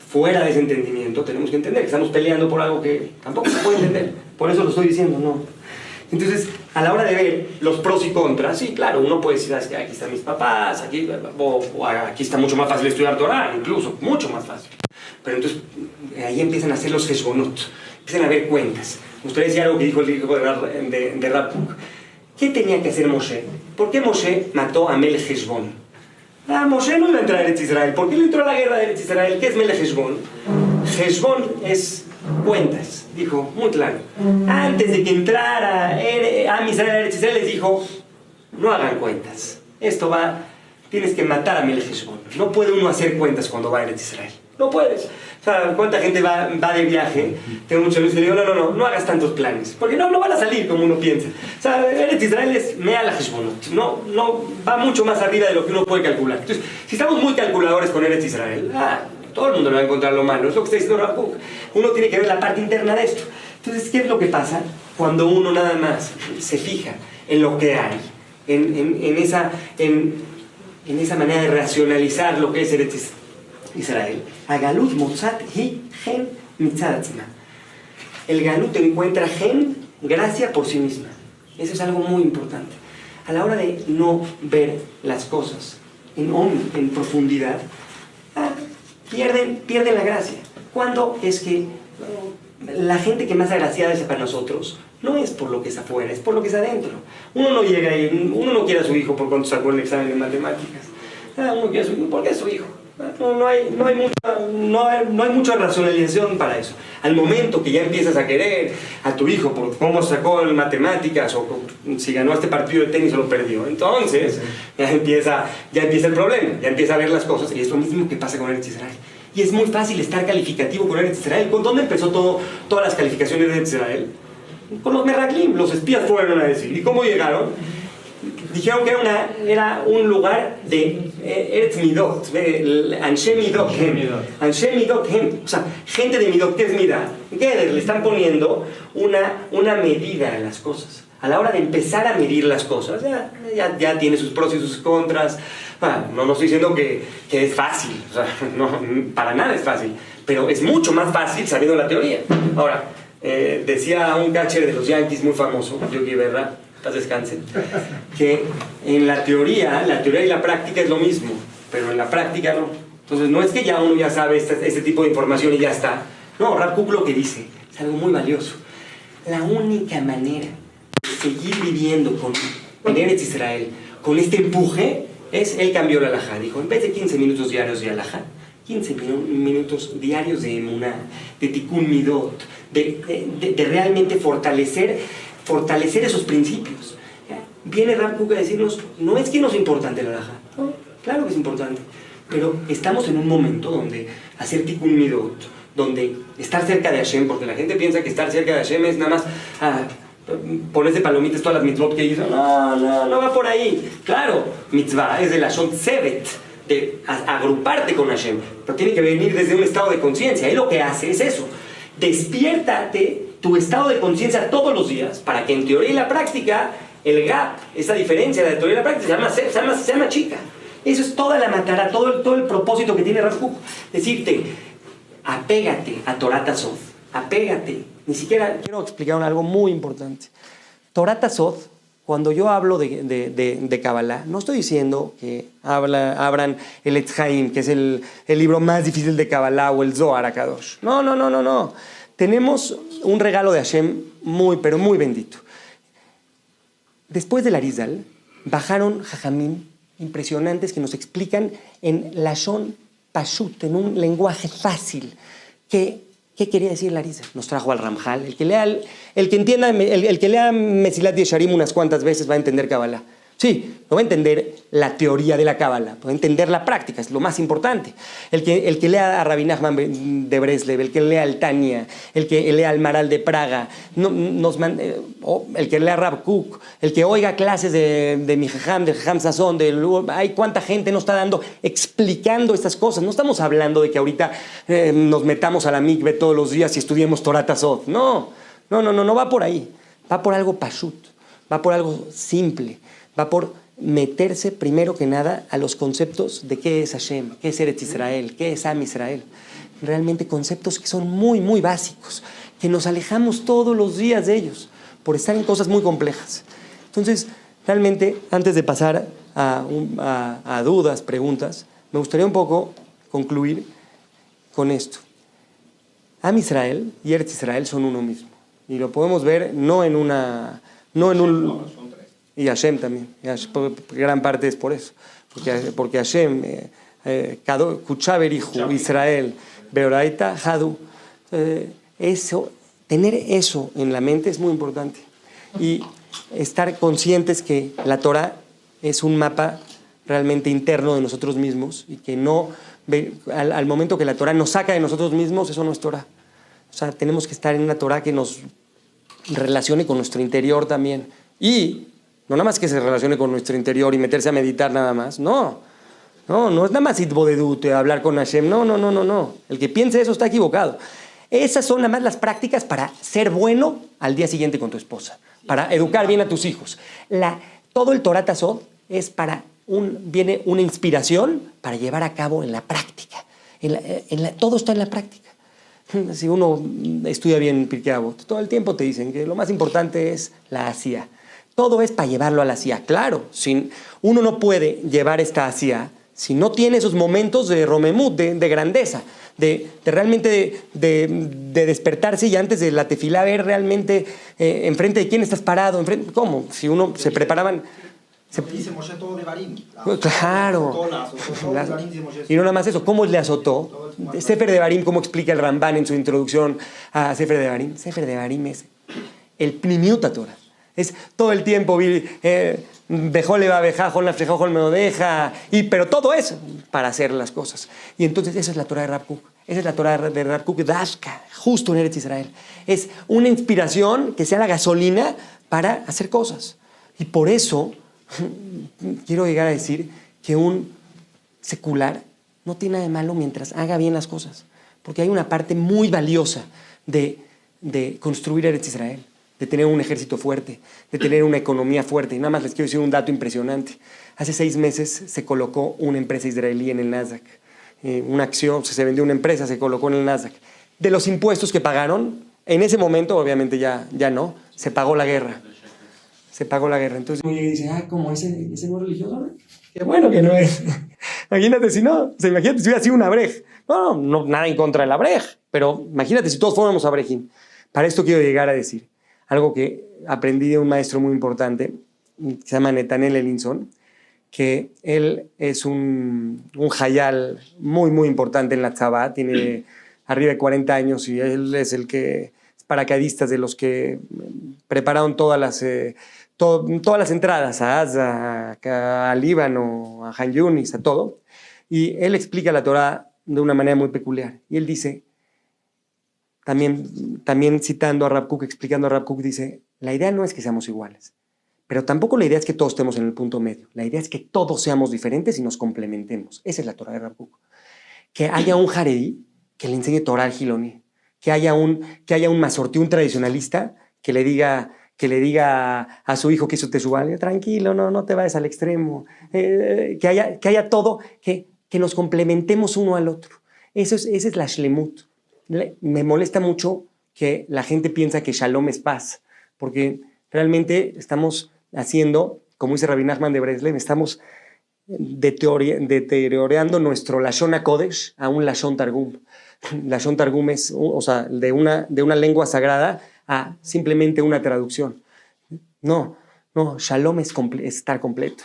S1: fuera de ese entendimiento, tenemos que entender que estamos peleando por algo que tampoco se puede entender. Por eso lo estoy diciendo, ¿no? Entonces, a la hora de ver los pros y contras, sí, claro, uno puede decir, es que aquí están mis papás, aquí está mucho más fácil estudiar Torah, incluso, mucho más fácil. Pero entonces, ahí empiezan a hacer los heshbonot, empiezan a ver cuentas. Usted decía algo que dijo el hijo de Rav Kook. ¿Qué tenía que hacer Moshe? ¿Por qué Moshe mató a Melech Heshbon? Moshe no iba a entrar a Eretz Israel. ¿Por qué no entró a la guerra de Eretz Israel? ¿Qué es Melech Heshbon? Heshbon es cuentas, dijo muy claro. Antes de que entrara a Israel a Eretz Israel, les dijo, no hagan cuentas. Tienes que matar a Melech Heshbon. No puede uno hacer cuentas cuando va a Eretz Israel. No puedes. O sea, ¿cuánta gente va de viaje? Tengo muchos amigos que le digo, no hagas tantos planes. Porque no van a salir como uno piensa. O sea, Eretz Israel es mea la Heshbonot. No, va mucho más arriba de lo que uno puede calcular. Entonces, si estamos muy calculadores con Eretz Israel, todo el mundo le va a encontrar lo malo. Es lo que está diciendo Rav Kook. Uno tiene que ver la parte interna de esto. Entonces, ¿qué es lo que pasa cuando uno nada más se fija en lo que hay? En esa manera de racionalizar lo que es Eretz Israel. Agalut motzat hi gen mitzad atzma. El galut encuentra gen, gracia por sí misma. Eso es algo muy importante. A la hora de no ver las cosas en profundidad, pierden la gracia. ¿Cuándo es que la gente que más agraciada es para nosotros? No es por lo que es afuera, es por lo que es adentro. Uno no llega y uno no quiere a su hijo por cuando sacó el examen de matemáticas. Uno quiere a su hijo porque es su hijo. No hay mucha racionalización para eso. Al momento que ya empiezas a querer a tu hijo por cómo sacó en matemáticas o si ganó este partido de tenis o lo perdió, entonces ya empieza el problema, ya empieza a ver las cosas. Y es lo mismo que pasa con Eretz Israel. Y es muy fácil estar calificativo con Eretz Israel. ¿Con dónde empezó todas las calificaciones de Eretz Israel? Con los Meraglim. Los espías fueron a decir. ¿Y cómo llegaron? Dijeron que era un lugar de Eretz Midot, Anshe Midot Hem. O sea, gente de Midot. ¿Qué es Midot? Le están poniendo una medida a las cosas. A la hora de empezar a medir las cosas, ya tiene sus pros y sus contras. No estoy diciendo que es fácil, o sea, no, para nada es fácil, pero es mucho más fácil sabiendo la teoría. Ahora, decía un catcher de los Yankees muy famoso, Yogi Berra, paz descanse, que en la teoría y la práctica es lo mismo, pero en la práctica no. Entonces no es que ya uno ya sabe este tipo de información y ya está. No, Rav Kook lo que dice es algo muy valioso. La única manera de seguir viviendo en Eretz Israel con este empuje es, él cambió la halajá. Dijo, en vez de 15 minutos diarios de halajá, 15 minutos diarios de emuná, de tikkun midot, de realmente fortalecer esos principios. Viene Rav Kook a decirnos, no es que no es importante la halajá, no, claro que es importante, pero estamos en un momento donde hacer tikkun midot, donde estar cerca de Hashem, porque la gente piensa que estar cerca de Hashem es nada más ponerse palomitas todas las mitzvot que hizo. No va por ahí. Claro, mitzvah es de la Shon Tzevet, de agruparte con Hashem, pero tiene que venir desde un estado de conciencia. Y lo que hace es eso: despiértate tu estado de conciencia todos los días, para que en teoría y la práctica el gap, esa diferencia de la teoría y la práctica se llama chica. Eso es toda la matara, todo el propósito que tiene Rav Kook. Decirte, apégate a Torah Tasod, apégate. Ni siquiera quiero explicar algo muy importante. Torah Tasod, cuando yo hablo de Kabbalah, no estoy diciendo que abran el Etz Haim, que es el libro más difícil de Kabbalah, o el Zohar HaKadosh. No. Tenemos un regalo de Hashem muy, pero muy bendito. Después del Arizal, bajaron Jajamim impresionantes que nos explican en Lashon pashut, en un lenguaje fácil. ¿Qué quería decir Larisa? Nos trajo al Ramjal. El que lea Mesilat Yesharim unas cuantas veces va a entender Kabbalah. Sí, no va a entender la teoría de la Cábala, va a entender la práctica, es lo más importante. El que lea a Rabbi Nachman de Breslev, el que lea al Tania, el que lea al Maral de Praga, el que lea a Rav Kook, el que oiga clases de mi Jajam, de Jajam Sazón, hay cuánta gente nos está dando, explicando estas cosas. No estamos hablando de que ahorita nos metamos a la mikve todos los días y estudiemos Torah Tazot. No va por ahí. Va por algo pashut, va por algo simple. Va por meterse primero que nada a los conceptos de qué es Hashem, qué es Eretz Israel, qué es Am Israel. Realmente conceptos que son muy, muy básicos, que nos alejamos todos los días de ellos por estar en cosas muy complejas. Entonces, realmente, antes de pasar a dudas, preguntas, me gustaría un poco concluir con esto. Am Israel y Eretz Israel son uno mismo. Y lo podemos ver no en un... Y Hashem también. Gran parte es por eso. Porque Hashem, Kuchaverihu, Israel, Beoraita, Hadu. Tener eso en la mente es muy importante. Y estar conscientes que la Torah es un mapa realmente interno de nosotros mismos y que no, al momento que la Torah nos saca de nosotros mismos, eso no es Torah. O sea, tenemos que estar en una Torah que nos relacione con nuestro interior también. Y no nada más que se relacione con nuestro interior y meterse a meditar nada más. No es nada más itbodedut, hablar con Hashem. No. El que piense eso está equivocado. Esas son nada más las prácticas para ser bueno al día siguiente con tu esposa, para educar bien a tus hijos. Todo el Torah Tazot es viene una inspiración para llevar a cabo en la práctica. Todo está en la práctica. Si uno estudia bien Pirkei Avot, todo el tiempo te dicen que lo más importante es la asía. Todo es para llevarlo a la asía. Claro, uno no puede llevar esta asía si no tiene esos momentos de romemut, de grandeza, de realmente de despertarse y antes de la tefilá ver realmente enfrente de quién estás parado. ¿Cómo? Si uno se preparaban...
S2: Dice Moshe todo de Barim.
S1: Claro. Y no nada más eso, ¿cómo le azotó? Sefer de Barim, ¿cómo explica el Ramban en su introducción a Sefer de Barim? Sefer de Barim es el Pnimiut Torah. Es todo el tiempo, Bejole va bejajol, nafshejojol me lo deja, pero todo es para hacer las cosas. Y entonces esa es la Torah de Rav Kook. Esa es la Torah de Rav Kook Dashka, justo en Eretz Israel. Es una inspiración que sea la gasolina para hacer cosas. Y por eso quiero llegar a decir que un secular no tiene nada de malo mientras haga bien las cosas. Porque hay una parte muy valiosa de construir Eretz Israel, de tener un ejército fuerte, de tener una economía fuerte. Y nada más les quiero decir un dato impresionante. Hace 6 meses se colocó una empresa israelí en el Nasdaq. Una acción, se vendió una empresa, se colocó en el Nasdaq. De los impuestos que pagaron, en ese momento, obviamente ya no, se pagó la guerra. Se pagó la guerra. Entonces uno llega y dice, ¿cómo ese no es religioso? Qué bueno que no es. Imagínate si no, imagínate si hubiera sido una brej. No, nada en contra de la brej, pero imagínate si todos fuéramos a brejín. Para esto quiero llegar a decir algo que aprendí de un maestro muy importante, que se llama Netanel Elinson, que él es un hayal muy, muy importante en la tzabá, tiene arriba de 40 años y él es el que es paracaidistas de los que prepararon todas las entradas a Gaza, a Líbano, a Han Yunis, a todo. Y él explica la Torá de una manera muy peculiar. Y él dice, también citando a Rav Kook, explicando a Rav Kook, dice, la idea no es que seamos iguales, pero tampoco la idea es que todos estemos en el punto medio. La idea es que todos seamos diferentes y nos complementemos. Esa es la Torá de Rav Kook. Que haya un jaredí que le enseñe Torá al Giloni, que haya un masortí, un tradicionalista, que le diga a su hijo que hizo Teshuvah, tranquilo, no te vayas al extremo, que haya todo, que nos complementemos uno al otro. Esa es la shlemut. Me molesta mucho que la gente piensa que shalom es paz, porque realmente estamos haciendo, como dice Rabbi Nachman de Breslev, estamos deteriorando nuestro Lashon HaKodesh a un Lashon Targum. Lashon Targum es, o sea, de una lengua sagrada a simplemente una traducción. No, shalom es estar completo.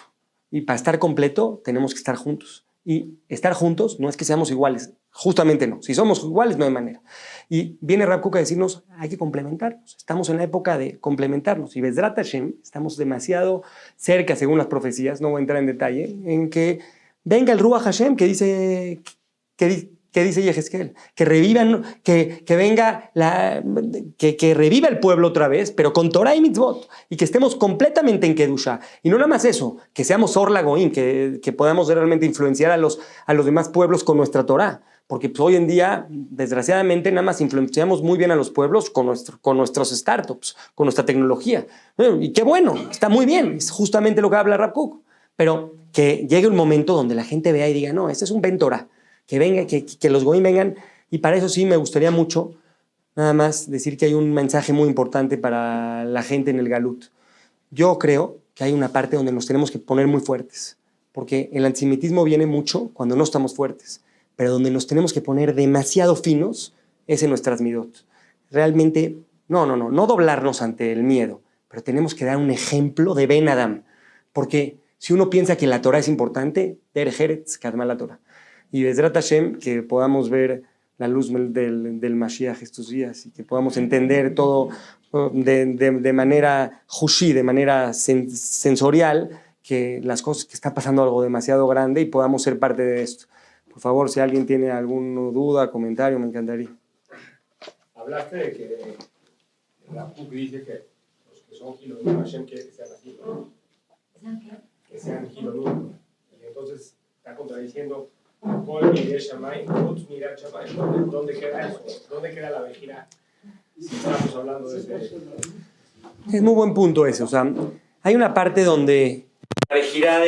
S1: Y para estar completo tenemos que estar juntos. Y estar juntos no es que seamos iguales, justamente no. Si somos iguales no hay manera. Y viene Rav Kook a decirnos, hay que complementarnos. Estamos en la época de complementarnos. Y Bezrat Hashem, estamos demasiado cerca, según las profecías, no voy a entrar en detalle, en que venga el Ruach Hashem que dice Yehezkel, que revivan, que venga que reviva el pueblo otra vez, pero con Torah y Mitzvot, y que estemos completamente en Kedusha. Y no nada más eso, que seamos Or LaGoim, que podamos realmente influenciar a los demás pueblos con nuestra Torah. Porque pues, hoy en día, desgraciadamente, nada más influenciamos muy bien a los pueblos con nuestros startups, con nuestra tecnología. Y qué bueno, está muy bien, es justamente lo que habla Rav Kook. Pero que llegue un momento donde la gente vea y diga, no, este es un Ben Torah, que venga, que los Goim vengan. Y para eso sí me gustaría mucho, nada más, decir que hay un mensaje muy importante para la gente en el Galut. Yo creo que hay una parte donde nos tenemos que poner muy fuertes, porque el antisemitismo viene mucho cuando no estamos fuertes. Pero donde nos tenemos que poner demasiado finos es en nuestras midot. Realmente, no doblarnos ante el miedo, pero tenemos que dar un ejemplo de Ben Adam. Porque si uno piensa que la Torah es importante, Der Eretz Kadma la Torah. Y Bezrat Hashem, que podamos ver la luz del Mashiach estos días y que podamos entender todo de manera hushi, de manera sensorial, que las cosas, que está pasando algo demasiado grande y podamos ser parte de esto. Por favor, si alguien tiene alguna duda, comentario, me encantaría.
S3: Hablaste de que la PUC dice que los que son Gilonim, Hashem quiere que sean así, ¿no? Que sean Gilonim. Y entonces está contradiciendo Kol Mirei Shamayim, Chutz Mirat Shamayim. ¿Dónde queda eso? ¿Dónde queda la vejira? Si estamos hablando de ese...
S1: Es muy buen punto ese. O sea, hay una parte donde la vejira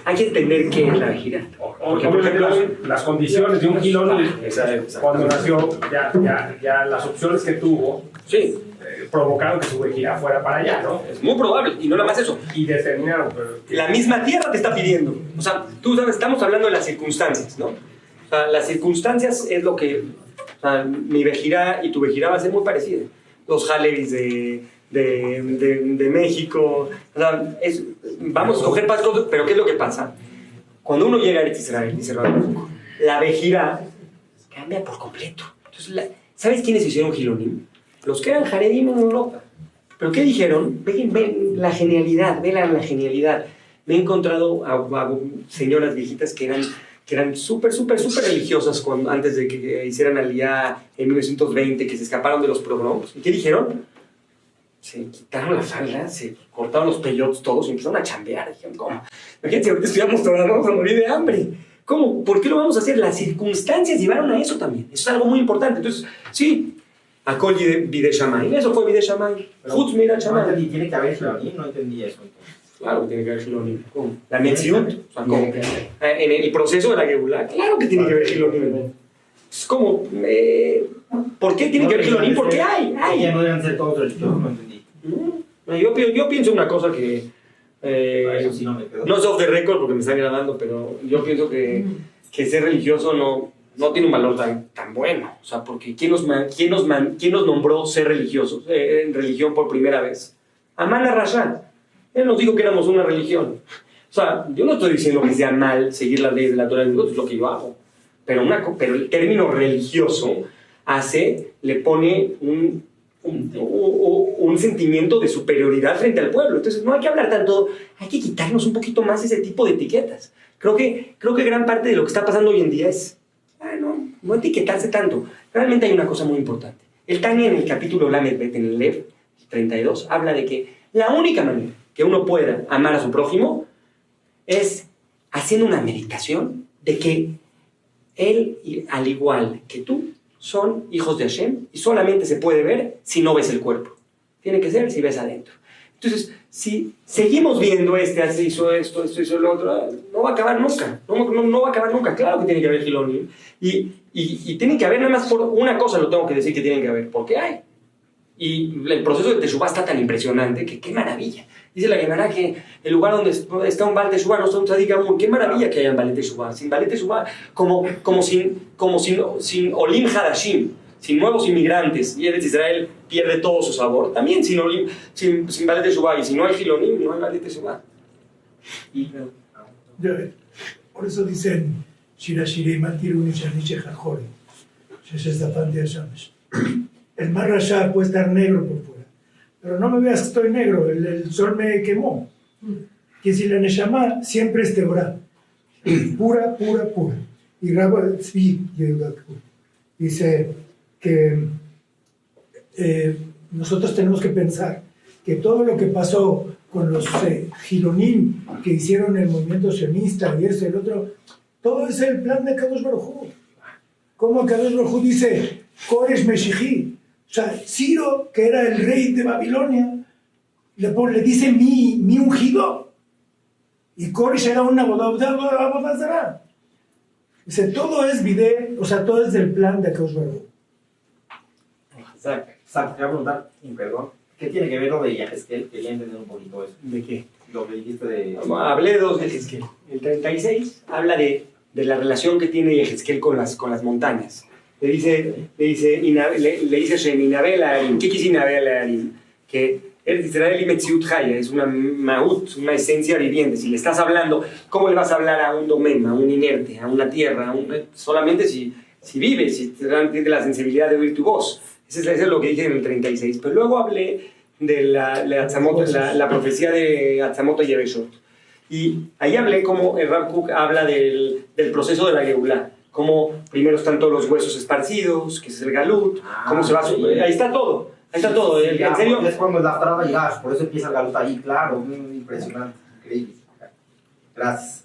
S1: hay que entender qué es la vejira.
S3: Porque, por ejemplo, las condiciones de un Gilón, cuando nació, ya las opciones que tuvo,
S1: sí,
S3: provocaron que su vejira fuera para allá, ¿no?
S1: Es muy probable, y no nada más eso.
S3: Y determinaron.
S1: La misma tierra te está pidiendo. O sea, tú sabes, estamos hablando de las circunstancias, ¿no? O sea, las circunstancias es lo que... O sea, mi vejira y tu vejira va a ser muy parecida. Los Halevis de México. O sea, vamos a escoger para cosas, pero ¿qué es lo que pasa? Cuando uno llega a Eretz Israel, dice la vejira cambia por completo. Entonces, ¿sabes quiénes hicieron Gilonim? Los que eran Jaredim en Europa. ¿Pero qué dijeron? Ven la genialidad, vean la genialidad. Me he encontrado a señoras viejitas que eran súper religiosas antes de que hicieran Aliyá en 1920, que se escaparon de los pogroms. ¿Y qué dijeron? Se quitaron la falda, se cortaron los peyotes todos y empezaron a chambear. Dijeron, ¿cómo? Imagínate, ahorita estudiamos Torah, vamos a morir de hambre. ¿Cómo? ¿Por qué lo vamos a hacer? Las circunstancias llevaron a eso también. Eso es algo muy importante. Entonces, sí, Akol Bidei Shamayim. Eso fue Bidei Shamayim. Chutz Mirat Shamayim.
S2: Tiene que haber Gilonim, no entendí eso entonces.
S1: Claro que tiene que haber Gilonim. ¿Cómo? La Metziut. O sea, ¿cómo? En el proceso de la Geulá, claro que tiene que haber Gilonim. Es como, ¿por qué tiene que haber Gilonim? Porque hay.
S2: Ya no deben ser todos religiosos, no entendí.
S1: Yo pienso una cosa que
S2: Eso sí no me quedó.
S1: no es off the record porque me están grabando, pero yo pienso que ser religioso no tiene un valor tan bueno. O sea, porque ¿quién nos nombró ser religiosos en religión por primera vez? Amán Rasha. Él nos dijo que éramos una religión. O sea, yo no estoy diciendo que sea mal seguir las leyes de la Torah de Dios, es lo que yo hago. Pero el término religioso le pone un sentimiento de superioridad frente al pueblo. Entonces no hay que hablar tanto, hay que quitarnos un poquito más ese tipo de etiquetas. Creo que gran parte de lo que está pasando hoy en día es no etiquetarse tanto. Realmente hay una cosa muy importante. El Tania en el capítulo Lamed Bet, en el Lev 32, habla de que la única manera que uno pueda amar a su prójimo es haciendo una meditación de que él, al igual que tú, son hijos de Hashem y solamente se puede ver si no ves el cuerpo. Tiene que ser si ves adentro. Entonces, si seguimos viendo hace hizo esto hizo lo otro, no va a acabar nunca. No va a acabar nunca. Claro que tiene que haber Gilonim. Y tiene que haber, nada más por una cosa lo tengo que decir que tienen que haber, porque hay. Y el proceso de Teshuvah está tan impresionante que qué maravilla. Dice la Gemara que el lugar donde está un Baal Teshuvah no está un Tzadik Gamur. Qué maravilla que haya un Baal Teshuvah. Sin Baal Teshuvah, como sin Olim Hadashim, sin nuevos inmigrantes, y Eretz Israel pierde todo su sabor. También sin Baal Teshuvah. Y si no hay Gilonim, no hay Baal Teshuvah.
S4: Por eso dicen, Shira Shirei Matiru Nishaniche Jajori, Sheshezafan de Hashamesh. El mar Rasha puede estar negro por fuera, pero no me veas que estoy negro, el sol me quemó. Que si la Neshama siempre es Teorá, pura, pura, pura. Y Rabbi Tzvi dice que nosotros tenemos que pensar que todo lo que pasó con los Gilonim que hicieron el movimiento sionista y eso y el otro, todo es el plan de Kadosh Baruj Hu. Como Kadosh Baruj Hu dice, Koresh Meshichi, o sea, Ciro, que era el rey de Babilonia, le dice mi ungido, y Koresh era una bodazara. Dice, todo es vide, o sea, todo es del plan de Kadosh Baruj Hu.
S2: Zach, te voy a preguntar, y perdón, ¿qué tiene que ver lo de Yehezkel? Quería entender un poquito eso.
S1: ¿De qué?
S2: Lo que dijiste de...
S1: Hablé de dos de Yehezkel. El 36 habla de la relación que tiene Yehezkel con las montañas. Le dice Shem, Inabel Arim. ¿Qué quiere Inabel Arim? Que Eretz Israel y Metziut Chaya es una maut, una esencia viviente. Si le estás hablando, ¿cómo le vas a hablar a un domem, a un inerte, a una tierra? Solamente si vives, si tienes la sensibilidad de oír tu voz. Eso es lo que dije en el 36. Pero luego hablé de la profecía de Atzamot Yeveshot. Y ahí hablé como el Rav Kook habla del proceso de la Geulá. Cómo primero están todos los huesos esparcidos, que es el Galut, cómo se va a... Ahí está todo. Ahí está todo.
S2: Sí,
S1: ¿En serio?
S2: Es cuando la traba llegas, por eso empieza el Galut ahí, claro. Impresionante, increíble. Gracias.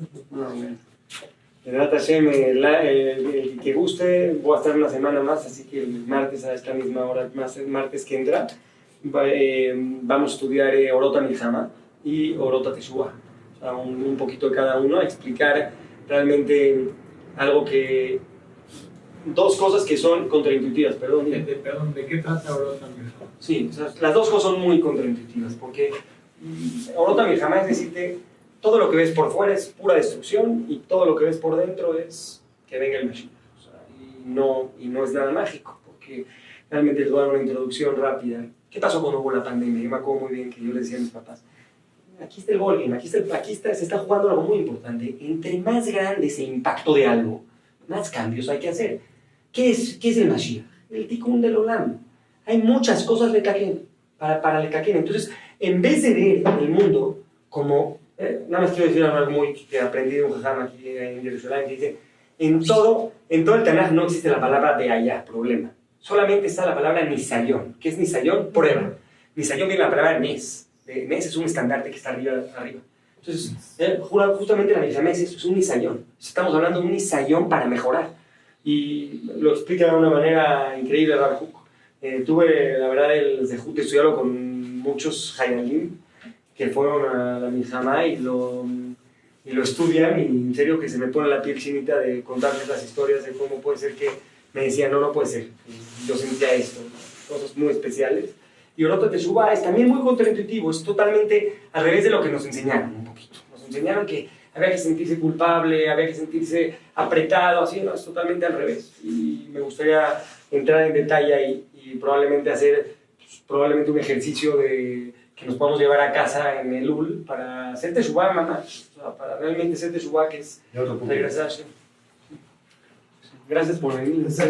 S1: Hashem, el que guste, voy a estar una semana más, así que el martes a esta misma hora, martes que entra, vamos a estudiar Orota Milhama y Orota Teshuvah. O sea, un poquito de cada uno, a explicar realmente algo que... Dos cosas que son contraintuitivas, perdón.
S3: ¿De qué trata Orota Milhama?
S1: Sí, o sea, las dos cosas son muy contraintuitivas, porque Orota Milhama es decirte, todo lo que ves por fuera es pura destrucción y todo lo que ves por dentro es que venga el Mashiach. O sea, y no es nada mágico, porque realmente les voy a dar una introducción rápida. ¿Qué pasó cuando hubo la pandemia? Yo me acuerdo muy bien que yo les decía a mis papás, aquí está el ballgame, se está jugando algo muy importante. Entre más grande es el impacto de algo, más cambios hay que hacer. ¿Qué es el Mashiach? El Tikkun del Olam. Hay muchas cosas para Lekaken. Entonces, en vez de ver el mundo como... nada más quiero decir algo muy que aprendí de un jajam aquí en Jerusalén, que dice, en todo el Tanaj no existe la palabra de allá, problema. Solamente está la palabra Nisayón. ¿Qué es Nisayón? Prueba. Nisayón viene la palabra Nes. Nes es un estandarte que está arriba. Entonces, justamente la Milhama es un Nisayón. Estamos hablando de un Nisayón para mejorar. Y lo explica de una manera increíble Rav Kook. Tuve, la verdad, el zehut de estudiarlo con muchos Hayalim que fueron a la Milhama y lo estudian, y en serio que se me pone la piel chinita de contarles las historias de cómo puede ser que me decían, no puede ser, yo sentía esto, cosas muy especiales. Y Orota Teshuvah es también muy contraintuitivo, es totalmente al revés de lo que nos enseñaron un poquito. Nos enseñaron que había que sentirse culpable, había que sentirse apretado, así, no, es totalmente al revés. Y me gustaría entrar en detalle ahí y probablemente hacer un ejercicio que nos podamos llevar a casa en el UL para hacer Teshuvah, mamá. O sea, para realmente hacer Teshuvah, que es regresar. Gracias por venir.
S4: Gracias.